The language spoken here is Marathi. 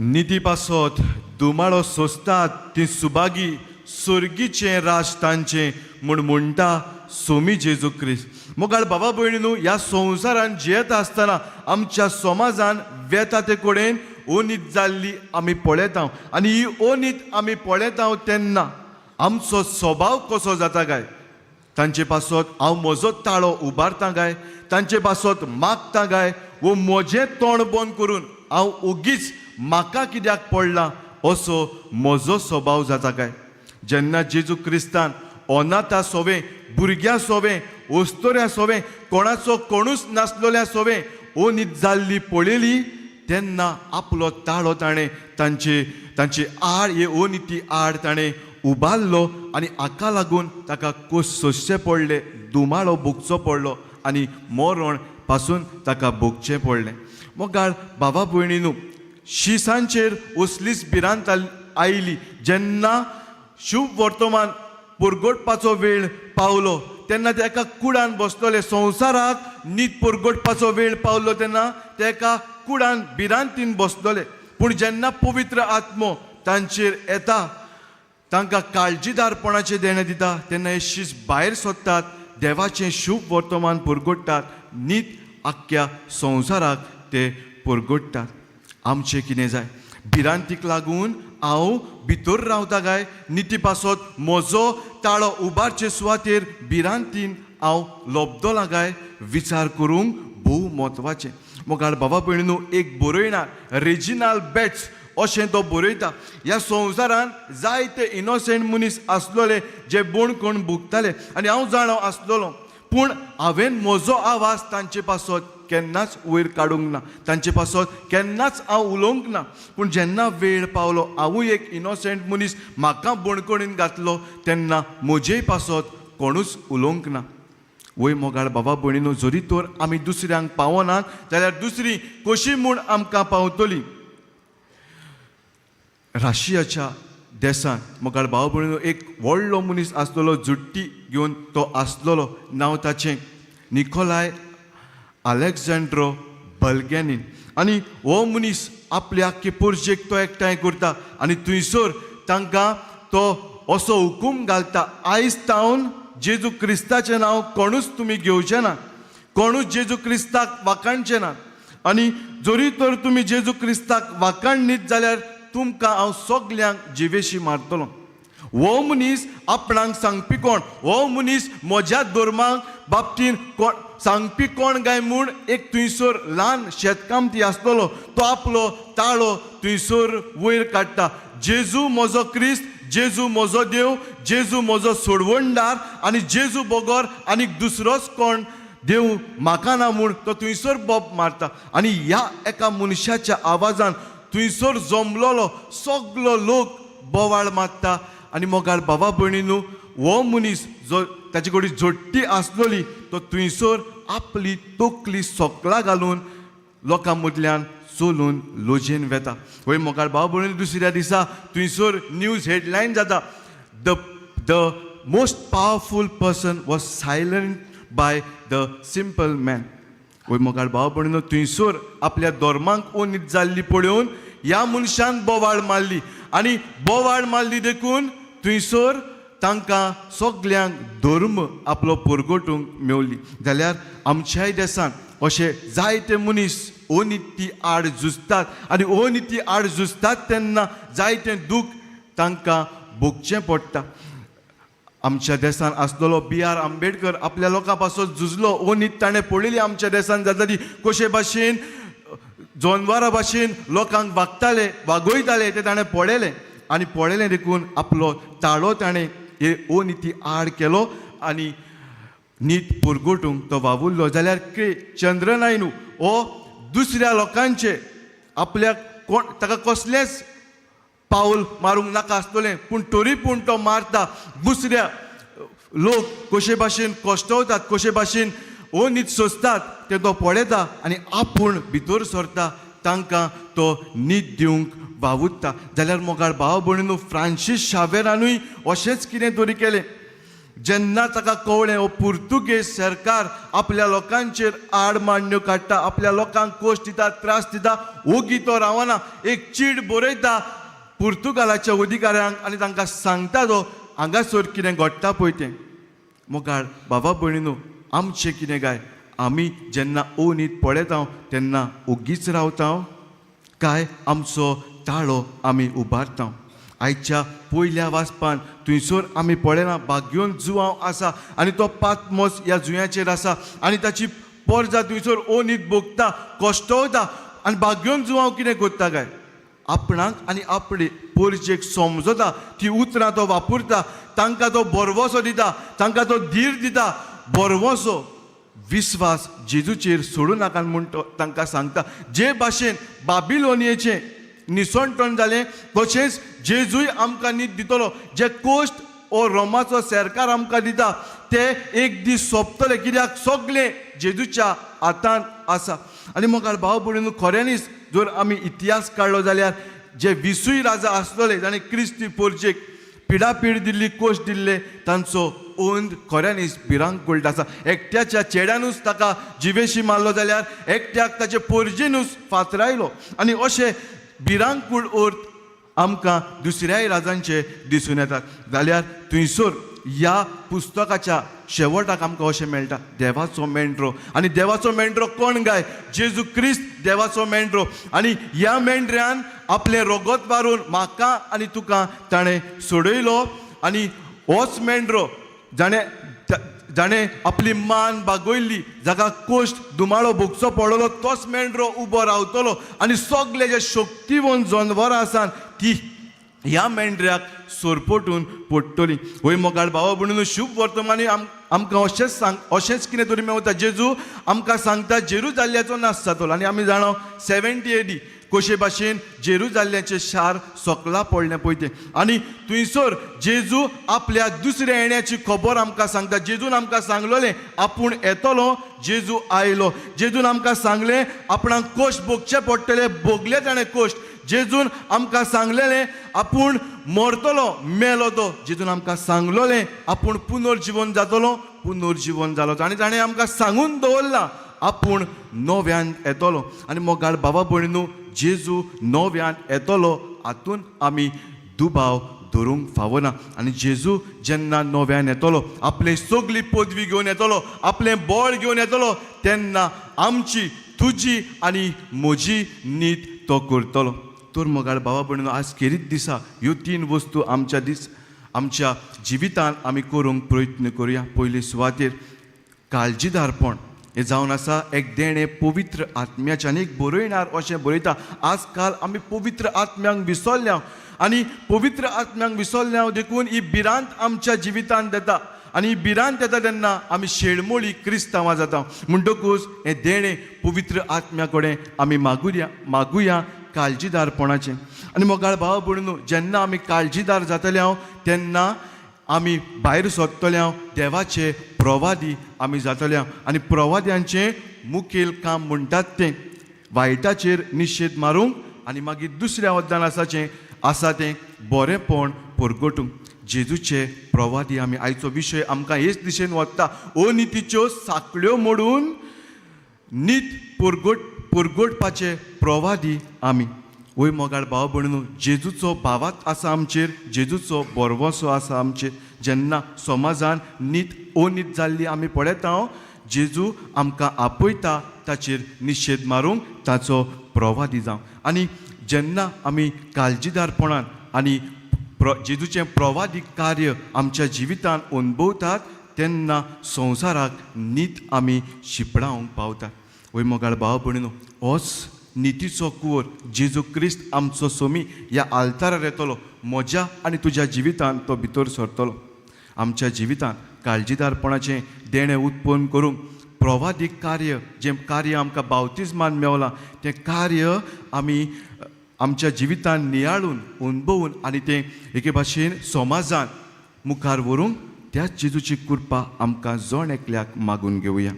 निधी पासत दुमाळो सोसतात ती सुबागी स्वर्गीचे राज तांचे म्हूण म्हणटा सोमी जेजू क्रिस्त। मोगाळ बाबा भयणीनू ह्या संवसारान जियेता आसतना आमच्या समाजान वेता ते कडेन ओनीत जाल्ली आमी पळयता आनी ही ओनीत आमी पळयता तेन्ना आमचो स्वभाव कसो जाता काय तांचे पासत हांव म्हजो ताळो उबारता काय तांचे पासत मागता काय वो म्हजें तोंड बंद करून हांव ओगीच म्हाका कित्याक पडला असो म्हजो स्वभाव जाता काय। जेन्ना जेजू क्रिस्तान अनाथा सोवे भुरग्यां सोवे ओस्तोऱ्या सोवे कोणाचो कोणूच नासलोल्या सोवे ओनीत जाल्ली पळयली तेन्ना आपलो ताळो ताणें तांची आड हे ओनिती आड ताणें उबारलो आनी हाका लागून ताका कोस सोंसचें पडलें दुमाळो भोगचो पडलो आनी मरण पासून ताका भोगचें पडलें। मोगाळ बाबा भयणीनू शिसांचेर उसलीच भिरांत आयली जेन्ना शुभ वर्तमान पुरगोटपाचो वेळ पावलो तेन्ना ते एका कुडान बसलोले संवसाराक न्हीद पुरगोटपाचो वेळ पावलो तेन्ना ते एका कुडान भिरांतीन बसलोले पूण जेन्ना पवित्र आत्मो तांचेर येता तांकां काळजीदारपणाचें देणें दिता तेन्ना हे शीस भायर सरतात देवाचें शुभ वर्तमान पुरगोडटात न्हीद आख्ख्या संवसाराक ते पुरगोडटात। आमचें कितें जाय भिरांतीक लागून हांव भितर रावता काय निती पासत म्हजो ताळो उबारचे सुवातेर भिरांतीन हांव लोबदोला काय विचार करूंक भोव म्हत्वाचें। मोगाळ बाबा भयणीनू एक बरयणार रेजिनाल्ड बेट्स अशें तो बरयता ह्या संवसारान जायते इनोसेंट मनीस आसलोले जे बोण कोण भुगताले आनी हांव जाणो आसलोलो पूण हांवें म्हजो आवाज तांचे पासत केन्नाच वयर काडूंक ना तांचे पासत केन्नाच हांव उलोवंक ना पूण जेन्ना वेळ पावलो हांवूय एक इनोसेंट मनीस म्हाका बोणकोणीन घातलो तेन्ना म्हजेय पासत कोणूच उलोवंक ना। वय मोगाळ बाबा भयणीनू जरी तर आमी दुसऱ्यांक पावनात जाल्यार दुसरी कशी म्हूण आमकां पावतली। रशियाच्या देशान मोगाळ बाबा भयणीनू एक व्हडलो मनीस आसलोलो जुट्टी घेवन तो आसलोलो नांव ताचें निकोलाय अलेक्झांड्रो बल्गेनीन आनी हो मनीस आपल्या आख्खे पोरशेक तो एकठांय करता आनी थंयसर तांकां तो असो हुकूम घालता आयज तावन जेजू क्रिस्ताचें नांव कोणूच तुमी घेवचें ना कोणूच जेजू क्रिस्ताक वाखाणचें ना आनी जरी तर तुमी जेजू क्रिस्ताक वाखाणनीत जाल्यार तुमकां हांव सगल्यांक जिवेशी मारतलो। हो मनीस आपणाक सांगपी कोण हो मनीस म्हज्या धर्माक बाबतीन कोण सांगपी कोण काय म्हूण एक थंयसर ल्हान शेतकामती आसतलो तो आपलो ताळो थंयसर वयर काडटा जेजू म्हजो क्रिस्त जेजू म्हजो देव जेजू म्हजो सोडवणदार आनी जेजू बगर आनीक दुसरोच कोण देव म्हाका ना म्हूण तो थंयसर बोब मारता आनी ह्या एका मनशाच्या आवाजान थंयसर जमलोलो सगलो लोक बोवाळ मारता आनी मोगाळ बाबा भयणीनू हो मनीस जो ताचे कडेन जोडटी आसलोली तो थंयसर आपली तकली सोकला घालून लोकां मदल्यान चलून लोजयेन वेता। वय मोगाळ बाबा भयणीनू दुसऱ्या दिसा थंयसर न्यूज हेडलायन जाता the most powerful person was silent by the simple man. वय मोगाळ बाबा भयणीनू थंयसर आपल्या धर्मांक ओनीत जाल्ली पळोवन ह्या मनशान बोवाळ मारली आनी बोवाळ मारली देखून थंयसर तांकां सगल्यांक धर्म आपलो परगटूंक मेवली। जाल्यार आमच्याय देशान अशे जायते मनीस अनिती आड झुजतात आनी अनिती आड झुजतात तेन्ना जायते दूख तांकां भोगचें पडटा। आमच्या देशान आसलोलो B.R. आंबेडकर आपल्या लोकां पासत झुजलो अनीत ताणें पळयली आमच्या देशान जाता ती कशे भाशेन जनवारा भाशेन लोकांक वागताले वागयताले ते ताणें पळयलें आनी पळयलें देखून आपलो ताळो ताणें हे अनिती आड केलो आनी नीत पुरगोटूंक तो वावुरलो। जाल्यार चंद्रनायनू हो दुसऱ्या लोकांचे आपल्याक कोण ताका कसलेंच पावल मारूंक नाका आसतलें पूण तरी पूण तो मारता दुसऱ्या लोक कशे भाशेन कश्टवतात कशे भाशेन अनीत सोंसतात ते तो पळयता आनी आपूण भितर सरता तांकां तो न्हीद दिवंक वावुरता। जाल्यार मोगाळ बाबा भयणीनू फ्रांसीस शावेरानूय अशेंच कितें तरी केलें जेन्ना ताका कळ्ळें हो पुर्तुगेज सरकार आपल्या लोकांचेर आडमान्यो काडटा, आपल्या लोकांक कोश्ट दिता, त्रास दिता, ओगी तो रावना, एक चीड बरयता पुर्तुगालाच्या अधिकाऱ्यांक आनी तांकां सांगता तो हांगासर कितें घडटा पळय तें. मोगाळ बाबा भयणीनो, आमचें कितें काय? आमी जेन्ना नीत पळयता तेन्ना ओगीच रावता काय आमचो ताळो आमी उबारता? आयच्या पयल्या वाचपान थंयसर आमी पळयना बाग्योन जुवांव आसा आनी तो पातमोस ह्या जुंयाचेर आसा आनी ताची परजा थंयसर नीत भोगता, कोश्टवता आनी बाग्योन जुवांव कितें करता काय? आपणाक आनी आपली परजेक समजता ती उतरां तो वापरता, तांकां तो बरवसो दिता, तांकां तो धीर दिता, बरवसो विस्वास जेजूचेर सोडूं नाका म्हूण तो तांकां सांगता. जे भाशेन बाबिलोनियेचें निसंटण जालें तशेंच जेजूय आमकां न्हीद दितलो. जे कोश्ट ओ रोमाचो सरकार आमकां दिता ते एक दीस सोंपतले, कित्याक सगळें जेजूच्या हातांत आसा. आनी मोगाळ भाव भयणीनो, खऱ्यांनीच जर आमी इतिहास काडलो जाल्यार जे 20 राजा आसलेले जाणें क्रिस्ती परजेक पिडापीड दिल्ली, कोश्ट दिल्ले, तांचो ओंद खऱ्यांनीच भिरांकूळ आसा. एकट्याच्या चेड्यानूच ताका जिवेशी मारलो जाल्यार एकट्याक ताचे परजेनूच फातरायलो. आनी अशें भिरांकूळ अर्थ आमकां दुसऱ्याय राजांचे दिसून येतात. जाल्यार थंयसर ह्या पुस्तकाच्या शेवटाक आमकां अशें मेळटा, देवाचो मेंढरो. आनी देवाचो मेंढरो कोण गाय? जेजू क्रिस्त देवाचो मेंढरो. आनी ह्या मेंढऱ्यान आपलें रोगत मारून म्हाका आनी तुका ताणें सोडयलो. आनी होच मेंढरो जाणें आपली मान बागयल्ली, जाका कोश्ट दुमाळो भोगचो पडलो, तोच मेंढरो उबो रावतलो. आनी सगळे जे शक्तिवंत जनवरां आसात ती ह्या मेंढऱ्याक सोरपटून पडटली. वय मोगाळ भावा भयणीनो, शुभ वर्तमानी आमकां अशेंच कितें तरी मेवता. जेजू आमकां सांगता जेरुजाल्ल्याचो नाश जातलो. आनी आमी जाणो 70 AD कशे भाशेन जेरुजाल्ल्याचें शार सोकला पडलें पळय तें. आनी थंयसर जेजू आपल्या दुसऱ्या येण्याची खबर आमकां सांगता. जेजून आमकां सांगलोलें आपूण येतलो, जेजू आयलो. जेजून आमकां सांगलें आपणाक कोश्ट भोगचे पडटले, भोगले ताणें कोश्ट. जेजून आमकां सांगलेलें आपूण मरतलो, मेलो तो. जेजून आमकां सांगलोलें आपूण पुनर्जीवन जातलो, पुनर्जीवन जालो. आनी ताणें आमकां सांगून दवरलां आपूण नव्यान येतलो. आनी मोगाळ बाबा भयणीनो, जेजू नव्यान येतलो हातून आमी दुबाव धरूंक फावना. आनी जेजू जेन्ना नव्यान येतलो, आपली सगळी पदवी घेवन येतलो, आपलें बळ घेवन येतलो, तेन्ना आमची, तुजी आनी म्हजी न्हीद तो करतलो. तर मोगाळ बाबा भयणीनो, आज खेरीत दिसा ह्यो 3 वस्तू आमच्या जिवितांत आमी करूंक प्रयत्न करुया. पयली सुवातेर काळजीदारपण हें जावन आसा एक देणें पवित्र आत्म्याचें. आनी एक बरयणार अशें बरयता, आजकाल आमी पवित्र आत्म्यांक विसरल्या आनी पवित्र आत्म्यांक विसरल्या देखून ही भिरांत आमच्या जिवितांत येता. आनी ही भिरांत येता तेन्ना आमी शेळमोळी क्रिस्तांवां जाता. म्हणटकूच हें देणें पवित्र आत्म्या कडेन आमी मागुया काळजीदारपणाचें. आनी मोगाळ भाव भयणीनो, जेन्ना आमी काळजीदार जातले तेन्ना आमी भायर सरतले, देवाचे प्रवादी आमी जातले. आनी प्रवाद्यांचें मुखेल काम म्हणटात तें वायटाचेर निशेध मारूंक आनी मागीर दुसऱ्या वद्दान आसा तें बरेंपण परगटूंक. जेजूचे प्रवादी आमी. आयचो विशय आमकां हेच दिशेन वता, अनितीच्यो साखळ्यो मोडून नीत परगटपाचे प्रवादी आमी. वय मोगाळ भाव भयणीनो, जेजूचो भावात आसा आमचेर, जेजूचो बरवसो आसा आमचेर. जेन्ना समाजान अनीत जाल्ली आमी पळयता, जेजू आमकां आपयता ताचेर निशेध मारूंक, ताचो प्रवादी जावं. आनी जेन्ना आमी काळजीदारपणान आनी जेजूचें प्रवादीक कार्य आमच्या जिवितांत अनुभवतात तेन्ना संवसाराक नीत आमी शिपडावंक पावतात. वय मोगाळ भाव भयणीनो, होच नितीचो कुंवर जेजू क्रिस्त आमचो सोमी ह्या आल्तारार येतलो. म्हज्या आनी तुज्या जिवितांत तो भितर सरतलो. आमच्या जिवितांत काळजीदारपणाचें देणें उत्पन्न करूंक प्रवादीक कार्य, जें कार्य आमकां बावतिजमान मेवलां, तें कार्य आमी आमच्या जिवितांत नियाळून अनुभवून आनी तें एके भाशेन समाजान मुखार व्हरूंक त्याच जेजूची कृपा आमकां जण एकल्याक मागून घेवया.